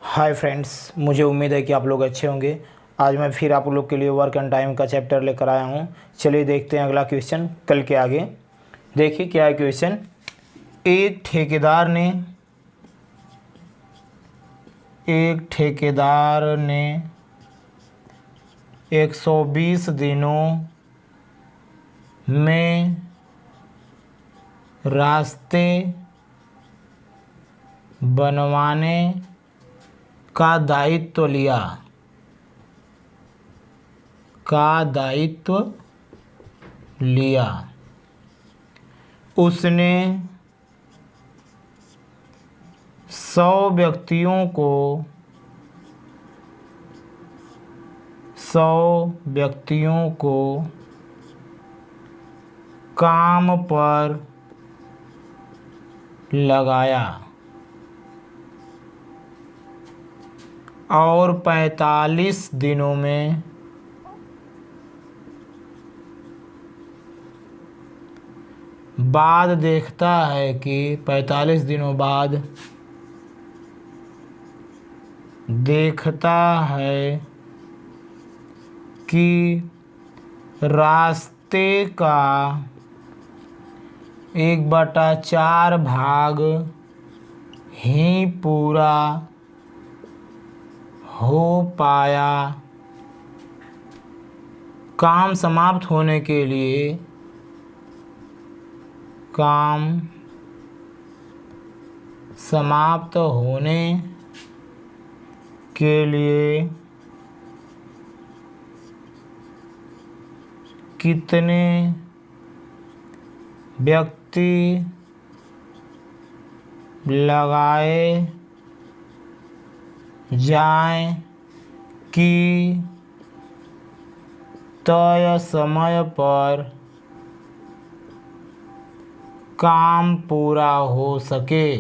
Hi friends, मुझे उम्मीद है कि आप लोग अच्छे होंगे। आज मैं फिर आप लोग के लिए वर्क एंड टाइम का चैप्टर लेकर आया हूँ। चलिए देखते हैं अगला क्वेश्चन कल के आगे। देखिए क्या है क्वेश्चन। एक ठेकेदार ने 120 दिनों में रास्ते बनवाने का दायित्व लिया। उसने 100 व्यक्तियों को काम पर लगाया और 45 दिनों में बाद देखता है कि 45 दिनों बाद देखता है कि रास्ते का 1/4 भाग ही पूरा हो पाया। काम समाप्त होने के लिए कितने व्यक्ति लगाए जाएं कि तय समय पर काम पूरा हो सके।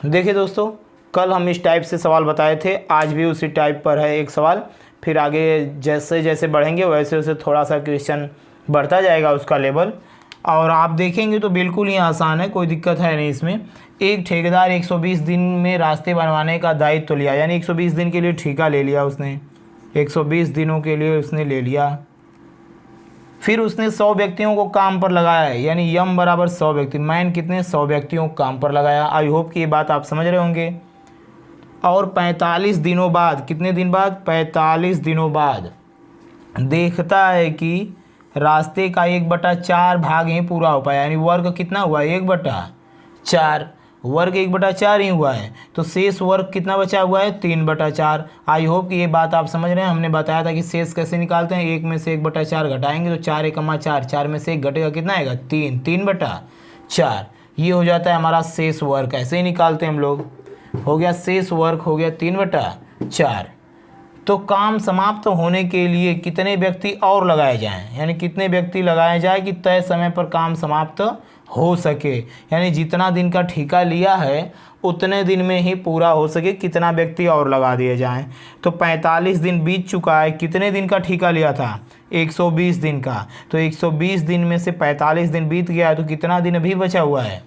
देखिए दोस्तों, कल हम इस टाइप से सवाल बताए थे, आज भी उसी टाइप पर है एक सवाल। फिर आगे जैसे जैसे बढ़ेंगे वैसे वैसे थोड़ा सा क्वेश्चन बढ़ता जाएगा उसका लेवल, और आप देखेंगे तो बिल्कुल ही आसान है, कोई दिक्कत है नहीं इसमें। एक ठेकेदार 120 दिन में रास्ते बनवाने का दायित्व लिया, यानी 120 दिन के लिए ठेका ले लिया उसने, 120 दिनों के लिए उसने ले लिया। फिर उसने 100 व्यक्तियों को काम पर लगाया है, यानी यम बराबर 100 व्यक्ति, मैन कितने 100 व्यक्तियों को काम पर लगाया। आई होप कि ये बात आप समझ रहे होंगे। और 45 दिनों बाद, कितने दिन बाद, 45 दिनों बाद देखता है कि रास्ते का 1/4 भाग ही पूरा हो पाया, यानी वर्ग कितना हुआ, 1/4, वर्ग 1/4 ही हुआ है, तो शेष वर्ग कितना बचा हुआ है, 3/4। आई होप कि ये बात आप समझ रहे हैं। हमने बताया था कि शेष कैसे निकालते हैं, 1 में से 1/4 घटाएंगे तो 4 एकमा 4, 4 में से 1 घटेगा, कितना आएगा, 3, 3/4। ये हो जाता है हमारा शेष वर्ग, ऐसे ही निकालते हैं हम लोग। हो गया शेष वर्ग, हो गया 3/4। तो काम समाप्त होने के लिए कितने व्यक्ति और लगाए जाएं, यानी कितने व्यक्ति लगाए जाए कि तय समय पर काम समाप्त हो सके, यानी जितना दिन का ठेका लिया है उतने दिन में ही पूरा हो सके, कितना व्यक्ति और लगा दिए जाएं। तो 45 दिन बीत चुका है, कितने दिन का ठेका लिया था, 120 दिन का, तो 120 दिन में से 45 दिन बीत गया, तो कितना दिन अभी बचा हुआ है,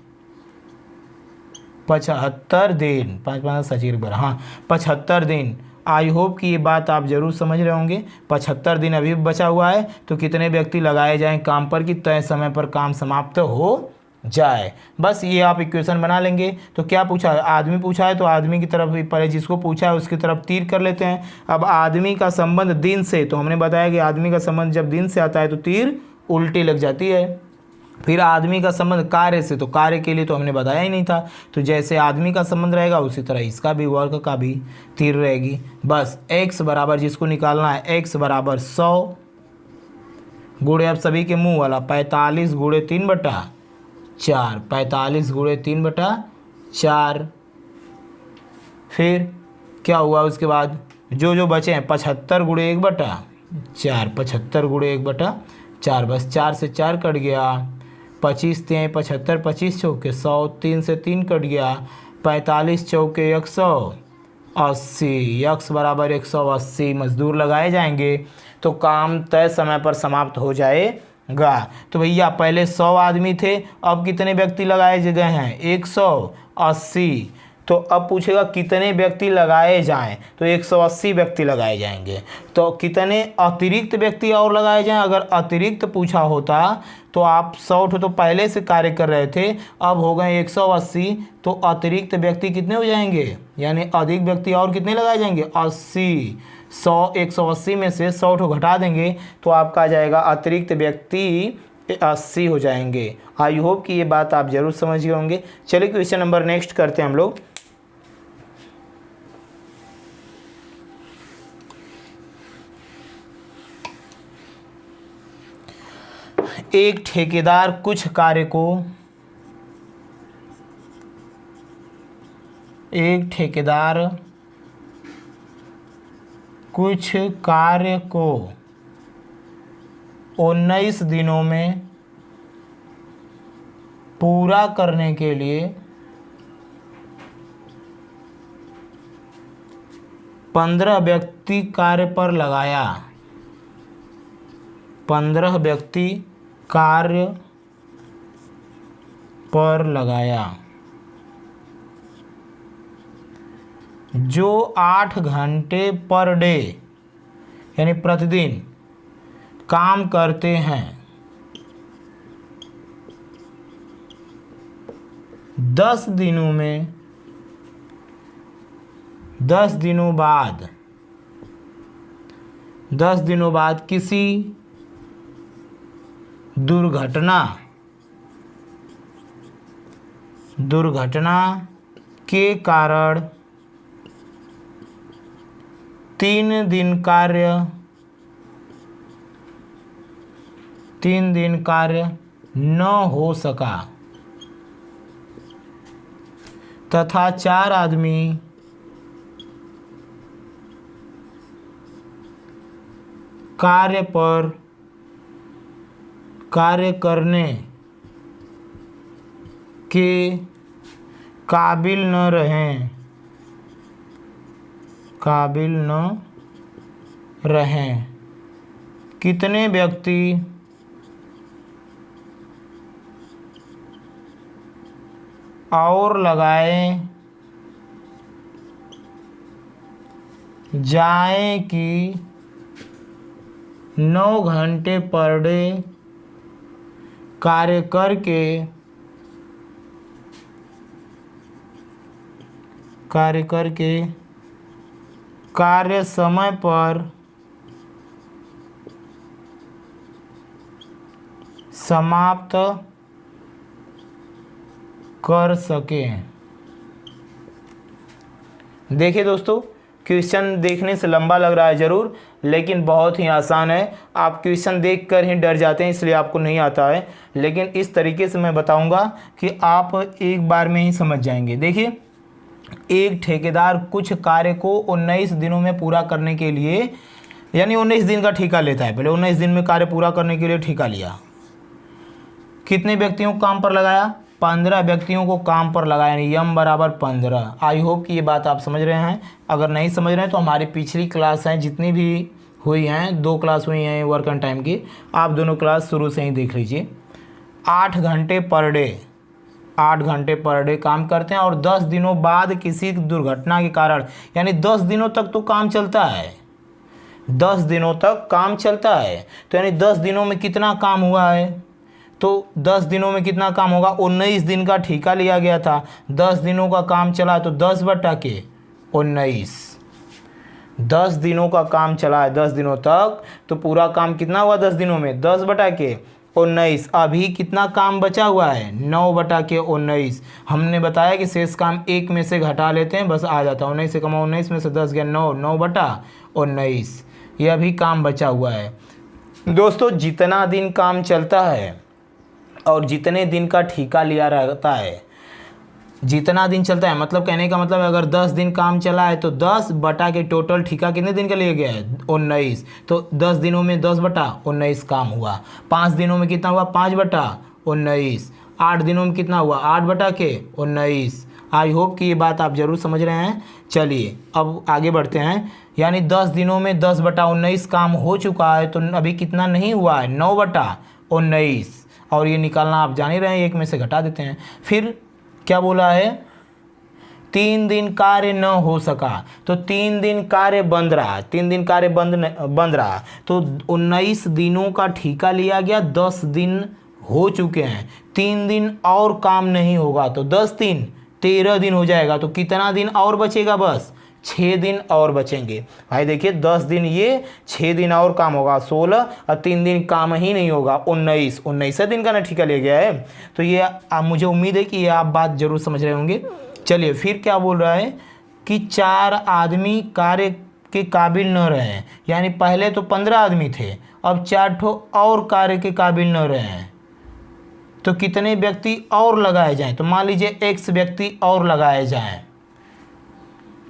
75 दिन, 5 सचिर बर, हाँ 75 दिन। आई होप कि ये बात आप ज़रूर समझ रहे होंगे। 75 दिन अभी बचा हुआ है, तो कितने व्यक्ति लगाए जाएं काम पर कि तय समय पर काम समाप्त हो जाए। बस ये आप इक्वेशन बना लेंगे। तो क्या पूछा है, आदमी पूछा है, तो आदमी की तरफ पहले जिसको पूछा है उसकी तरफ तीर कर लेते हैं। अब आदमी का संबंध दिन से, तो हमने बताया कि आदमी का संबंध जब दिन से आता है तो तीर उल्टी लग जाती है। फिर आदमी का संबंध कार्य से, तो कार्य के लिए तो हमने बताया ही नहीं था, तो जैसे आदमी का संबंध रहेगा उसी तरह इसका भी, वर्ग का भी तीर रहेगी। बस x बराबर, जिसको निकालना है, x बराबर 100 गुणे, अब सभी के मुंह वाला, 45 गुणे 3/4, 45 गुणे 3/4। फिर क्या हुआ उसके बाद, जो बचे हैं 75 गुणे 1/4, 75 गुणे 1/4, बस 4 से 4 कट गया, 25 3 75, 25 चौके 100, 3 से 3 कट गया, 45 चौके 180, x बराबर 180 मजदूर लगाए जाएंगे तो काम तय समय पर समाप्त हो जाएगा। गा। तो भैया पहले 100 आदमी थे, अब कितने व्यक्ति लगाए गए हैं? 180। तो अब पूछेगा कितने व्यक्ति लगाए जाएं, तो 180 व्यक्ति लगाए जाएंगे। तो कितने अतिरिक्त व्यक्ति और लगाए जाएं? अगर अतिरिक्त पूछा होता तो आप 100 तो पहले से कार्य कर रहे थे, अब हो गए 180, तो अतिरिक्त व्यक्ति कितने हो जाएंगे? यानी अधिक व्यक्ति और कितने लगाए जाएंगे? 80। 180 में से 100 घटा देंगे तो आपका आ जाएगा अतिरिक्त व्यक्ति 80 हो जाएंगे। आई होप कि ये बात आप जरूर समझ गए होंगे। चलिए क्वेश्चन नंबर नेक्स्ट करते हैं हम लोग। एक ठेकेदार कुछ कार्य को 19 दिनों में पूरा करने के लिए 15 व्यक्ति कार्य पर लगाया। 15 व्यक्ति कार्य पर लगाया, जो 8 घंटे पर डे यानी प्रतिदिन काम करते हैं। 10 दिनों बाद किसी दुर्घटना के कारण 3 दिन कार्य न हो सका तथा 4 आदमी कार्य करने के काबिल न रहें। कितने व्यक्ति और लगाए जाएं कि 9 घंटे पर डे कार्य करके कार्य समय पर समाप्त कर सकें। देखिए दोस्तों, क्वेश्चन देखने से लंबा लग रहा है ज़रूर, लेकिन बहुत ही आसान है। आप क्वेश्चन देखकर ही डर जाते हैं, इसलिए आपको नहीं आता है, लेकिन इस तरीके से मैं बताऊंगा कि आप एक बार में ही समझ जाएंगे। देखिए, एक ठेकेदार कुछ कार्य को 19 दिनों में पूरा करने के लिए, यानी 19 दिन का ठेका लेता है। पहले 19 दिन में कार्य पूरा करने के लिए ठेका लिया। कितने व्यक्तियों को काम पर लगाया? 15 व्यक्तियों को काम पर लगाया, यानी यम बराबर 15। आई होप कि ये बात आप समझ रहे हैं। अगर नहीं समझ रहे हैं तो हमारी पिछली क्लास हैं, जितनी भी हुई हैं, 2 क्लास हुई हैं वर्क एंड टाइम की, आप दोनों क्लास शुरू से ही देख लीजिए। 8 घंटे पर डे काम करते हैं और 10 दिनों बाद किसी दुर्घटना के कारण, यानी 10 दिनों तक तो काम चलता है। 10 दिनों तक काम चलता है, तो यानी 10 दिनों में कितना काम हुआ है? तो 10 दिनों में कितना काम होगा? 19 दिन का ठेका लिया गया था, 10 दिनों का काम चला, तो 10/19। 10 दिनों का काम चला है 10 दिनों तक, तो पूरा काम कितना हुआ 10 दिनों में? 10/19। अभी कितना काम बचा हुआ है? 9/19। हमने बताया कि शेष काम 1 में से घटा लेते हैं, बस आ जाता है 19 से कमा 19 में से 10 गया 9, 9/19। ये अभी काम बचा हुआ है। दोस्तों, जितना दिन काम चलता है और जितने दिन का ठेका लिया रहता है, जितना दिन चलता है, मतलब कहने का मतलब अगर 10 दिन काम चला है तो 10 बटा के टोटल ठेका कितने दिन का लिया गया है? 19। तो 10 दिनों में 10/19 काम हुआ। 5 दिनों में कितना हुआ? 5/19। 8 दिनों में कितना हुआ? 8/19। आई होप कि ये बात आप ज़रूर समझ रहे हैं। चलिए अब आगे बढ़ते हैं। यानी 10 दिनों में 10/19 काम हो चुका है, तो अभी कितना नहीं हुआ है? 19, और ये निकालना आप जान ही रहे हैं, एक में से घटा देते हैं। फिर क्या बोला है, 3 दिन कार्य न हो सका, तो 3 दिन कार्य बंद रहा, 3 दिन कार्य बंद रहा, तो 19 दिनों का ठेका लिया गया, 10 दिन हो चुके हैं, 3 दिन और काम नहीं होगा, तो 10 दिन 13 दिन हो जाएगा। तो कितना दिन और बचेगा, बस 6 दिन और बचेंगे। भाई देखिए 10 दिन ये, 6 दिन और काम होगा 16, और 3 दिन काम ही नहीं होगा 19 दिन का ना ठेका ले गया है। तो ये मुझे उम्मीद है कि ये आप बात जरूर समझ रहे होंगे। चलिए फिर क्या बोल रहा है कि 4 आदमी कार्य के काबिल न रहे, यानी पहले तो 15 आदमी थे, अब 4 ठो और कार्य के काबिल न रहे हैं, तो कितने व्यक्ति और लगाए जाएं। तो मान लीजिए X व्यक्ति और लगाए जाएं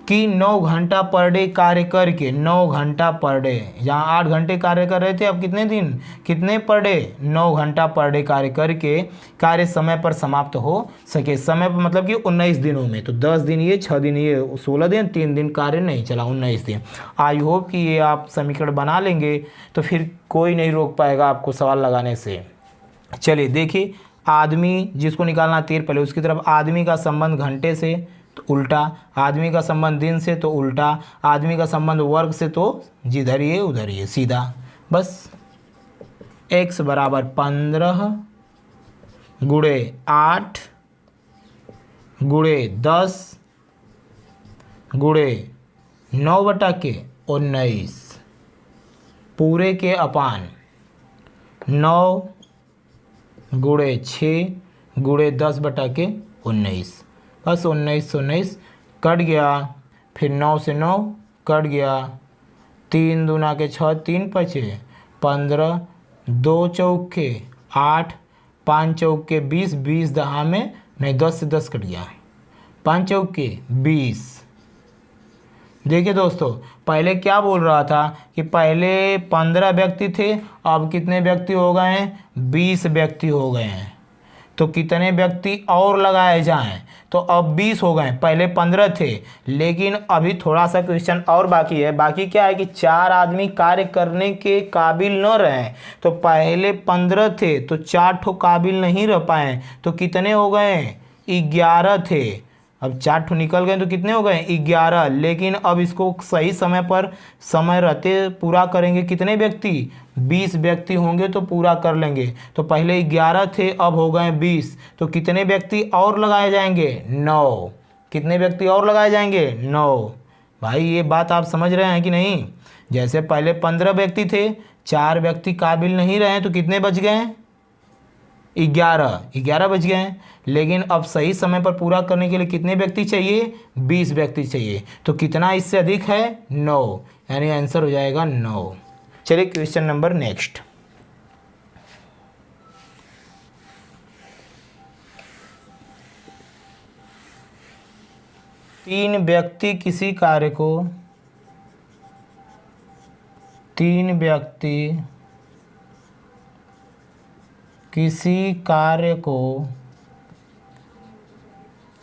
कि 9 घंटा पर डे कार्य करके, 9 घंटा पर डे, जहाँ 8 घंटे कार्य कर रहे थे, अब कितने दिन, कितने पर डे, 9 घंटा पर डे कार्य करके कार्य समय पर समाप्त हो सके। समय पर मतलब कि 19 दिनों में, तो 10 दिन ये, 6 दिन ये, 16 दिन, 3 दिन कार्य नहीं चला, 19 दिन। आई होप कि ये आप समीकरण बना लेंगे, तो फिर कोई नहीं रोक पाएगा आपको सवाल लगाने से। चलिए देखिए, आदमी जिसको निकालना तीर पहले उसकी तरफ, आदमी का संबंध घंटे से तो उल्टा, आदमी का संबंध दिन से तो उल्टा, आदमी का संबंध वर्ग से तो जिधर ये उधर ये सीधा। बस x बराबर 15 गुणे 8 गुणे 10 गुणे 9/19 पूरे के अपान 9 गुणे 6 गुणे 10/19। बस 19 कट गया, फिर 9 से 9 कट गया, 3 दूना के 6, 3 बचे, 15, 2 चौके 8, 5 चौके 20, 20 दहा में नहीं, 10 से 10 कट गया, 5 चौके 20। देखिए दोस्तों, पहले क्या बोल रहा था कि पहले 15 व्यक्ति थे, अब कितने व्यक्ति हो गए हैं, 20 व्यक्ति हो गए हैं। तो कितने व्यक्ति और लगाए जाएं, तो अब 20 हो गए, पहले 15 थे, लेकिन अभी थोड़ा सा क्वेश्चन और बाकी है। बाकी क्या है कि 4 आदमी कार्य करने के काबिल न रहे, तो पहले 15 थे तो 4 ठो काबिल नहीं रह पाए, तो कितने हो गए, 11 थे। अब 4 ठो निकल गए तो कितने हो गए, 11। लेकिन अब इसको सही समय पर, समय रहते पूरा करेंगे, कितने व्यक्ति, 20 व्यक्ति होंगे तो पूरा कर लेंगे। तो पहले 11 थे, अब हो गए 20, तो कितने व्यक्ति और लगाए जाएंगे, 9। कितने व्यक्ति और लगाए जाएंगे, 9। भाई ये बात आप समझ रहे हैं कि नहीं। जैसे पहले 15 व्यक्ति थे, 4 व्यक्ति काबिल नहीं रहे, तो कितने बच गए, 11 बच गए हैं। लेकिन अब सही समय पर पूरा करने के लिए कितने व्यक्ति चाहिए, 20 व्यक्ति चाहिए। तो कितना इससे अधिक है, 9, यानी आंसर हो जाएगा 9। चलिए क्वेश्चन नंबर नेक्स्ट। तीन व्यक्ति किसी कार्य को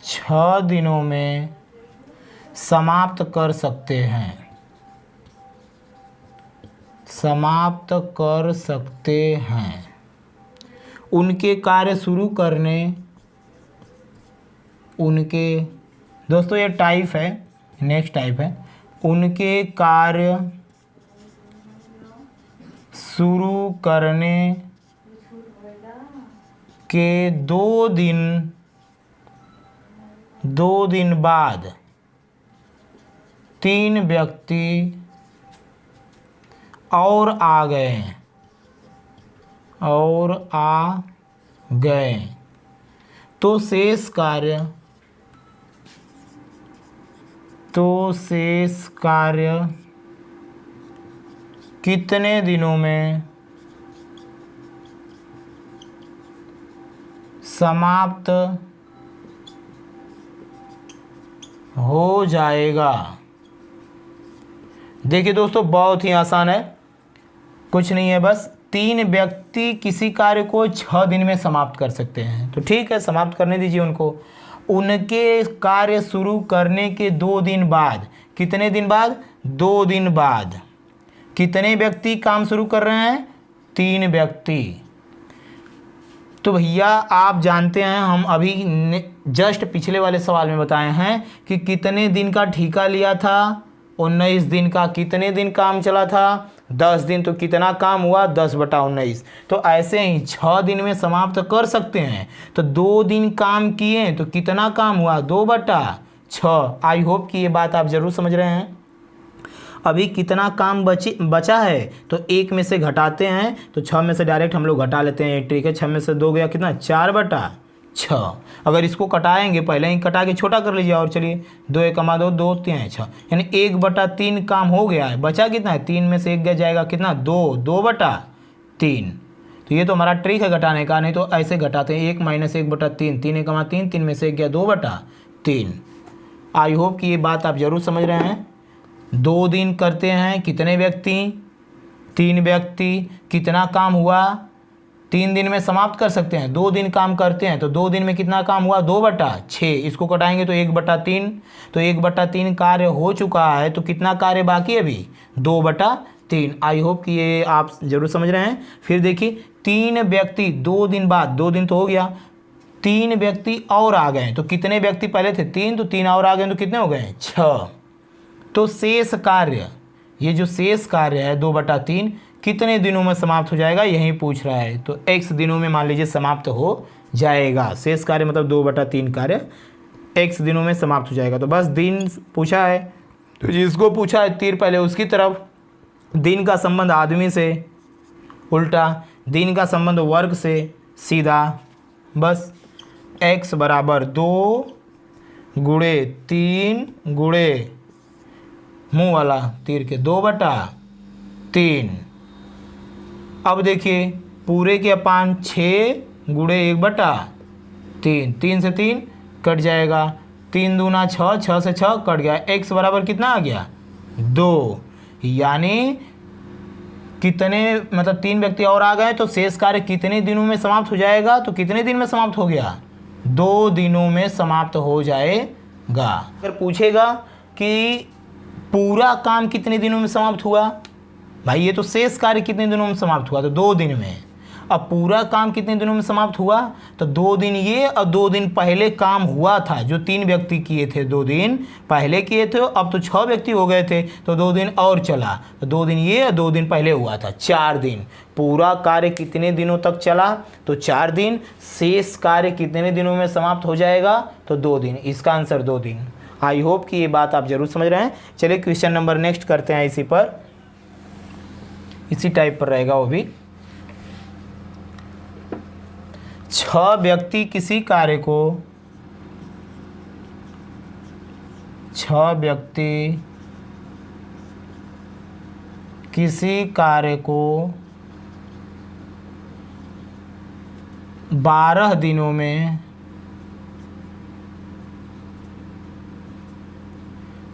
6 दिनों में समाप्त कर सकते हैं। उनके कार्य शुरू करने, दोस्तों ये टाइप है, नेक्स्ट टाइप है, उनके कार्य शुरू करने के 2 दिन बाद 3 व्यक्ति और आ गए, तो शेष कार्य कितने दिनों में समाप्त हो जाएगा। देखिए दोस्तों, बहुत ही आसान है, कुछ नहीं है, बस 3 व्यक्ति किसी कार्य को 6 दिन में समाप्त कर सकते हैं। तो ठीक है, समाप्त करने दीजिए उनको। उनके कार्य शुरू करने के 2 दिन बाद, कितने दिन बाद, 2 दिन बाद कितने व्यक्ति काम शुरू कर रहे हैं, 3 व्यक्ति। तो भैया आप जानते हैं हम अभी जस्ट पिछले वाले सवाल में बताए हैं कि कितने दिन का ठेका लिया था, 19 दिन का। कितने दिन काम चला था, 10 दिन। तो कितना काम हुआ, 10/19। तो ऐसे ही 6 दिन में समाप्त कर सकते हैं। तो 2 दिन काम किए तो कितना काम हुआ, 2/6। आई होप कि ये बात आप ज़रूर समझ रहे हैं। अभी कितना काम बचा है, तो 1 में से घटाते हैं तो 6 में से डायरेक्ट हम लोग घटा लेते हैं। ठीक है, 6 में से 2 गया कितना, 4/6। अगर इसको कटाएंगे, पहले ही कटा के छोटा कर लीजिए। और चलिए 2 1 = 2, 2 3 6, यानी 1/3 काम हो गया है। बचा कितना है, 3 में से 1 गया जाएगा कितना, 2, 2/3। तो ये तो हमारा ट्रिक है घटाने का, नहीं तो ऐसे घटाते हैं 1 - 1/3, 3 1 = 3, 3 में से 1 गया 2/3। आई होप कि ये बात आप ज़रूर समझ रहे हैं। 2 दिन करते हैं, कितने व्यक्ति, 3 व्यक्ति। कितना काम हुआ, 3 दिन में समाप्त कर सकते हैं। 2 दिन काम करते हैं तो 2 दिन में कितना काम हुआ, 2/6। इसको कटाएंगे तो 1/3। तो 1/3 कार्य हो चुका है। तो कितना कार्य बाकी है अभी, 2/3। आई होप कि ये आप ज़रूर समझ रहे हैं। फिर देखिए 3 व्यक्ति 2 दिन बाद, 2 दिन तो हो गया, 3 व्यक्ति और आ गए। तो कितने व्यक्ति पहले थे, 3, तो 3 और आ गए तो कितने हो गए, 6। तो शेष कार्य, ये जो शेष कार्य है 2/3 कितने दिनों में समाप्त हो जाएगा, यही पूछ रहा है। तो x दिनों में मान लीजिए समाप्त हो जाएगा। शेष कार्य मतलब 2/3 कार्य x दिनों में समाप्त हो जाएगा। तो बस दिन पूछा है, तो जिसको पूछा है तीर पहले उसकी तरफ। दिन का संबंध आदमी से उल्टा, दिन का संबंध वर्ग से सीधा। बस x = 2 × 3 × मुँह वाला तीर के 2/3। अब देखिए पूरे के अपान 6 × 1/3, 3 से 3 कट जाएगा, 3 दूना 6, 6 से 6 कट गया। x बराबर कितना आ गया, 2। यानी कितने, मतलब 3 व्यक्ति और आ गए तो शेष कार्य कितने दिनों में समाप्त हो जाएगा। तो कितने दिन में समाप्त हो गया, 2 दिनों में समाप्त हो जाएगा। अगर पूछेगा कि पूरा काम कितने दिनों में समाप्त हुआ, भाई ये तो शेष कार्य कितने दिनों में समाप्त हुआ, तो 2 दिन में। अब पूरा काम कितने दिनों में समाप्त हुआ, तो 2 दिन ये और 2 दिन पहले काम हुआ था। जो 3 व्यक्ति किए थे 2 दिन पहले किए थे, अब तो 6 व्यक्ति हो गए थे तो 2 दिन और चला। तो 2 दिन ये और 2 दिन पहले हुआ था, 4 दिन। पूरा कार्य कितने दिनों तक चला, तो 4 दिन। शेष कार्य कितने दिनों में समाप्त हो जाएगा, तो 2 दिन। इसका आंसर 2 दिन। आई होप कि ये बात आप ज़रूर समझ रहे हैं। चलिए क्वेश्चन नंबर नेक्स्ट करते हैं। इसी पर, इसी टाइप पर रहेगा वो भी। 6 व्यक्ति किसी कार्य को, 6 व्यक्ति किसी कार्य को 12 दिनों में,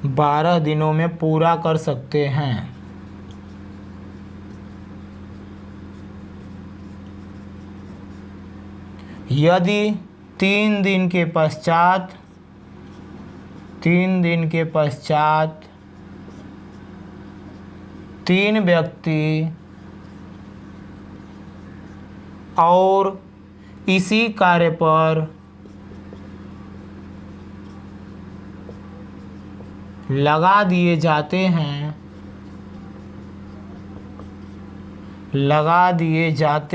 12 दिनों में पूरा कर सकते हैं। यदि 3 दिन के पश्चात 3 व्यक्ति और इसी कार्य पर लगा दिए जाते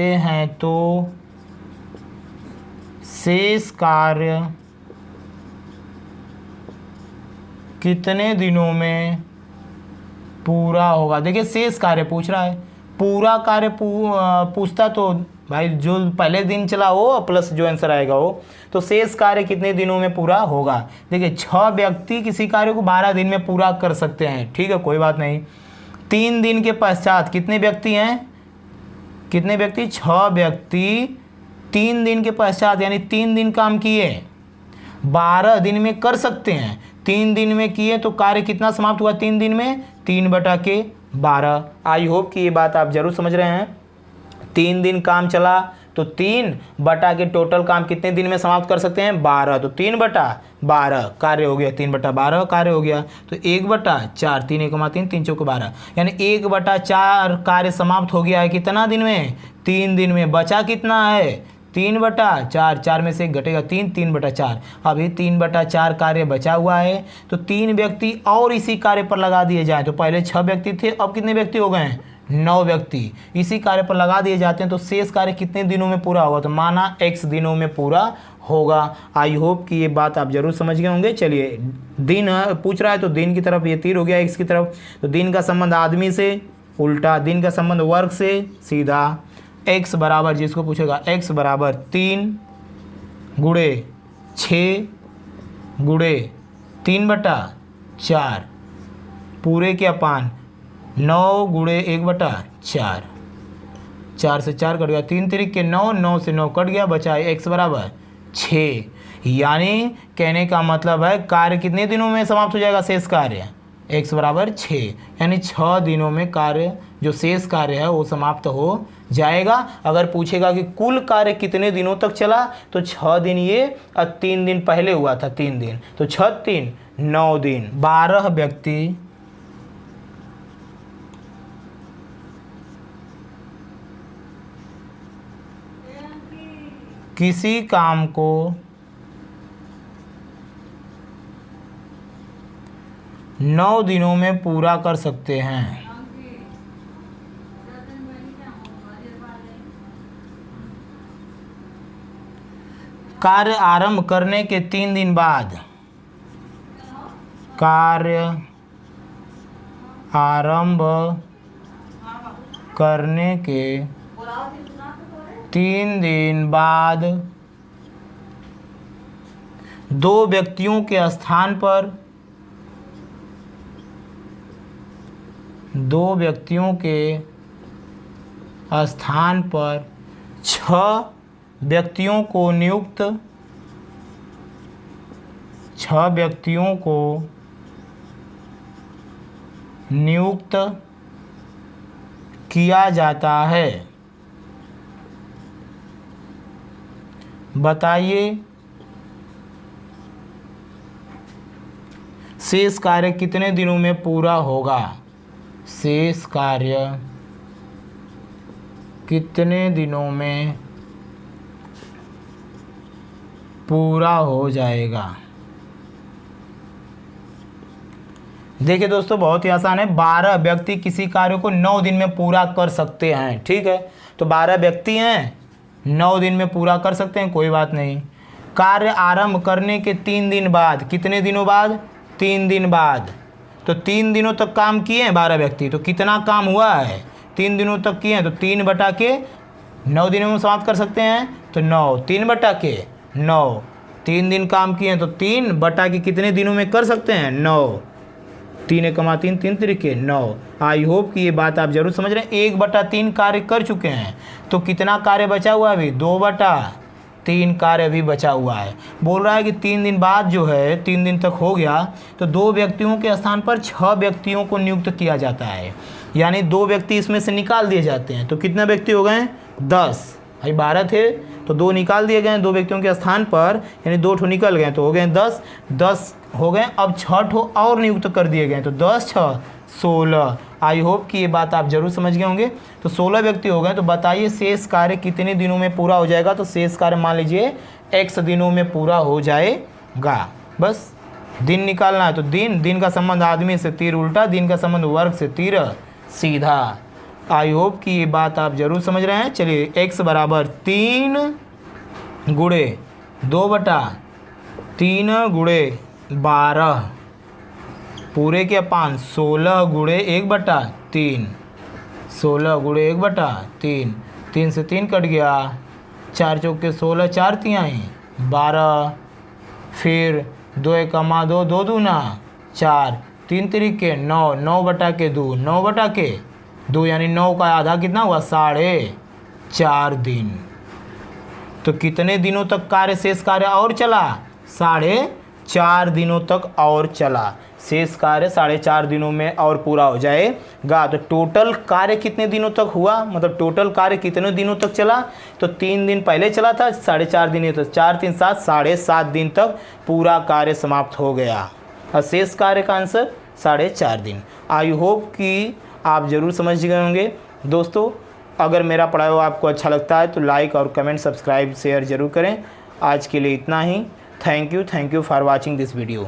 हैं तो शेष कार्य कितने दिनों में पूरा होगा। देखिए शेष कार्य पूछ रहा है, पूरा कार्य पूछता तो भाई जो पहले दिन चला वो प्लस जो आंसर आएगा वो। तो शेष कार्य कितने दिनों में पूरा होगा। देखिए 6 व्यक्ति किसी कार्य को 12 दिन में पूरा कर सकते हैं, ठीक है, कोई बात नहीं। 3 दिन के पश्चात कितने व्यक्ति हैं, कितने व्यक्ति, 6 व्यक्ति 3 दिन के पश्चात, यानी 3 दिन काम किए, 12 दिन में कर सकते हैं। 3 दिन में किए तो कार्य कितना समाप्त हुआ 3 दिन में, 3/12। आई होप कि ये बात आप जरूर समझ रहे हैं। 3 दिन काम चला तो 3 टोटल काम कितने दिन में समाप्त कर सकते हैं, 12। तो 3/12 कार्य हो गया, 3/12 कार्य हो गया। तो 1/4, 3 1 3, 3 4 12, यानी 1/4 कार्य समाप्त हो गया है कितना दिन में, 3 दिन में। बचा कितना है, 3/4, 4 में से 1 घटेगा 3, 3/4। अभी 3/4 कार्य बचा हुआ है, तो 3 व्यक्ति और इसी कार्य पर लगा दिए जाएँ। तो पहले 6 व्यक्ति थे, अब कितने व्यक्ति हो गए हैं? 9 व्यक्ति इसी कार्य पर लगा दिए जाते हैं। तो शेष कार्य कितने दिनों में पूरा होगा? तो माना x दिनों में पूरा होगा। आई होप कि ये बात आप जरूर समझ गए होंगे। चलिए, दिन पूछ रहा है तो दिन की तरफ ये तीर हो गया, x की तरफ। तो दिन का संबंध आदमी से उल्टा, दिन का संबंध वर्ग से सीधा। x बराबर, जिसको पूछेगा x बराबर 3 गुणे 6 गुणे 3/4 पूरे के अपान 9 गुणे 1/4। 4 से 4 कट गया, 3 तिरिक 9, 9 से 9 कट गया, बचा है x बराबर 6। यानी कहने का मतलब है कार्य कितने दिनों में समाप्त हो जाएगा? शेष कार्य x बराबर 6, यानी 6 दिनों में कार्य जो शेष कार्य है वो समाप्त हो जाएगा। अगर पूछेगा कि कुल कार्य कितने दिनों तक चला, तो 6 दिन ये और 3 दिन पहले हुआ था, 3 दिन, तो 6 3 9 दिन। 12 व्यक्ति किसी काम को 9 दिनों में पूरा कर सकते हैं। कार्य आरंभ करने के 3 दिन बाद, कार्य आरंभ करने के 3 दिन बाद 2 व्यक्तियों के स्थान पर 2 व्यक्तियों के स्थान पर 6 व्यक्तियों को नियुक्त 6 व्यक्तियों को नियुक्त किया जाता है। बताइए शेष कार्य कितने दिनों में पूरा होगा? शेष कार्य कितने दिनों में पूरा हो जाएगा? देखिए दोस्तों, बहुत ही आसान है। 12 व्यक्ति किसी कार्य को 9 दिन में पूरा कर सकते हैं। ठीक है, तो 12 व्यक्ति हैं, 9 दिन में पूरा कर सकते हैं, कोई बात नहीं। कार्य आरंभ करने के 3 दिन बाद, कितने दिनों बाद? 3 दिन बाद। तो 3 दिनों तक काम किए हैं 12 व्यक्ति, तो कितना काम हुआ है? 3 दिनों तक किए हैं, तो 3/9 दिनों में समाप्त कर सकते हैं। तो 9, 3/9, 3 दिन काम किए हैं, तो 3 कितने दिनों में कर सकते हैं? 9, 3 × 3, 3 तिरिके 9। आई होप कि ये बात आप जरूर समझ रहे हैं। 1/3 कार्य कर चुके हैं, तो कितना कार्य बचा हुआ है अभी? 2/3 कार्य अभी बचा हुआ है। बोल रहा है कि 3 दिन बाद जो है, 3 दिन तक हो गया, तो 2 व्यक्तियों के स्थान पर 6 व्यक्तियों को नियुक्त किया जाता है। यानी 2 व्यक्ति इसमें से निकाल दिए जाते हैं। तो कितने व्यक्ति हो गए? 10। भाई 12 थे तो 2 निकाल दिए गए 2 व्यक्तियों के स्थान पर, यानी 2 ठो निकल गए, तो हो गए 10। 10 हो गए, अब 6 ठो और नियुक्त कर दिए गए, तो 10 6 16। आई होप कि ये बात आप जरूर समझ गए होंगे। तो 16 व्यक्ति हो गए, तो बताइए शेष कार्य कितने दिनों में पूरा हो जाएगा? तो शेष कार्य मान लीजिए x दिनों में पूरा हो जाएगा। बस दिन निकालना है, तो दिन का संबंध आदमी से तीर उल्टा, दिन का संबंध वर्ग से तीर सीधा। आई होप कि ये बात आप जरूर समझ रहे हैं। चलिए, x बराबर 3 गुणे 2/3 गुणे 12 पूरे के अपान 16 गुणे 1/3, 16 गुणे 1/3, 3 से 3 कट गया, 4 चौके 16, 4 तिहाई 12, फिर 2 × 2, 2 दूना 4, 3 तिरिके 9, 9/2, 9/2 यानी 9 का आधा कितना हुआ? 4.5 दिन। तो कितने दिनों तक कार्य शेष कार्य और चला? 4.5 दिनों तक और चला। शेष कार्य 4.5 दिनों में और पूरा हो जाएगा। तो टोटल कार्य कितने दिनों तक हुआ, मतलब टोटल कार्य कितने दिनों तक चला? तो 3 दिन पहले चला था, 4.5 दिन, तो 4 3 7, 7.5 दिन तक पूरा कार्य समाप्त हो गया। और शेष कार्य का आंसर 4.5 दिन। आई होप कि आप ज़रूर समझ गए होंगे दोस्तों। अगर मेरा पढ़ाया हुआ आपको अच्छा लगता है तो लाइक और कमेंट, सब्सक्राइब, शेयर ज़रूर करें। आज के लिए इतना ही। Thank you for watching this video.